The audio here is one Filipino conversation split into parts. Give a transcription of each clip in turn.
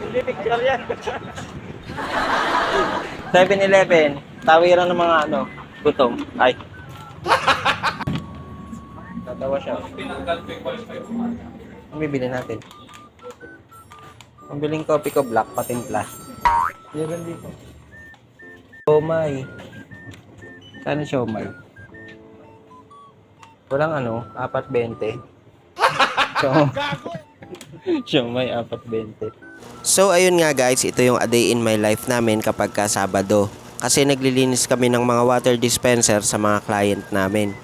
Hindi picture yan. 7-Eleven, tawiran ng mga ano, gutom. Ay. Tatawa siya. Ang bibili natin. Ang biling coffee ko black, patimpla. Meron dito. Siomay. Saan yung siomay? Walang ano, 4.20. Siomay, 4.20. So ayun nga guys, ito yung a day in my life namin kapag ka Sabado. Kasi naglilinis kami ng mga water dispenser sa mga client namin.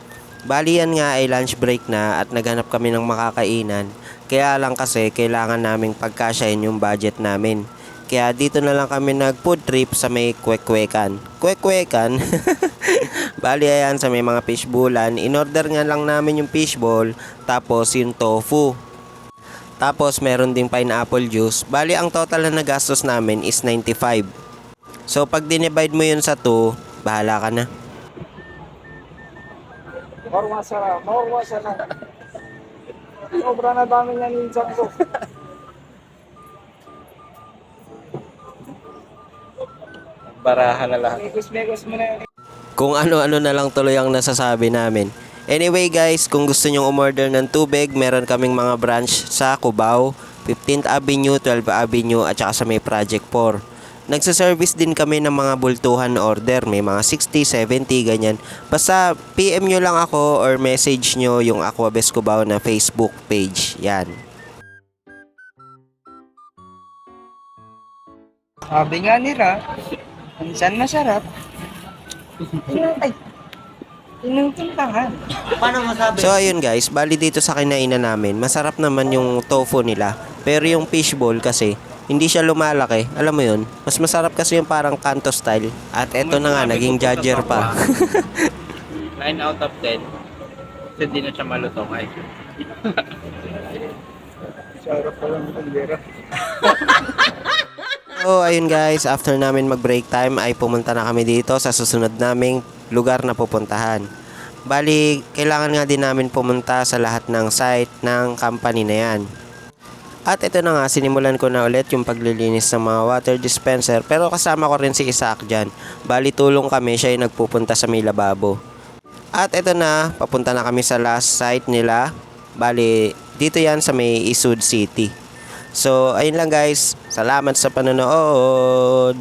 Bali yan nga ay lunch break na at naghanap kami ng makakainan. Kaya lang kasi kailangan naming pagkasyahin yung budget namin. Kaya dito na lang kami nag food trip sa may Kwek-Kwekan. Kwek-Kwekan? Bali ayan sa may mga fishbowlan. In-order nga lang namin yung fishbowl tapos yung tofu. Tapos meron ding pineapple juice. Bali ang total na nagastos namin is 95. So pag dinivide mo yun sa 2, bahala ka na. Morwa sana. Sobra na dami niya ninjan ko. Barahan na lahat. Megos mo na yun. Kung ano-ano na lang tuloy ang nasasabi namin. Anyway guys, kung gusto nyong umorder ng tubig, meron kaming mga branch sa Cubao, 15th Avenue, 12th Avenue at saka sa may Project 4. Nagsaservice din kami ng mga bultuhan na order, may mga 60, 70, ganyan. Basta PM nyo lang ako or message nyo yung Aquabest Cubao na Facebook page. Yan. Sabi nga nila, minsan masarap. Ay, inutuntahan. So ayun guys, bali dito sa kinainan namin, masarap naman yung tofu nila. Pero yung fishbowl kasi, hindi siya lumalaki. Alam mo yun, mas masarap kasi yung parang kanto style. At eto na nga, naging judger pa. 9 out of 10. Kasi di na siya malutong. Ay. Sarap pa lang itong lera. So ayun guys, after namin mag break time ay pumunta na kami dito sa susunod naming lugar na pupuntahan. Bali, kailangan nga din namin pumunta sa lahat ng site ng company na yan. At ito na nga, sinimulan ko na ulit yung paglilinis ng mga water dispenser, pero kasama ko rin si Isaac dyan. Bali, tulong kami, siya yung nagpupunta sa may lababo. At ito na, papunta na kami sa last site nila. Bali, dito yan sa may Isud City. So, ayun lang guys. Salamat sa panonood.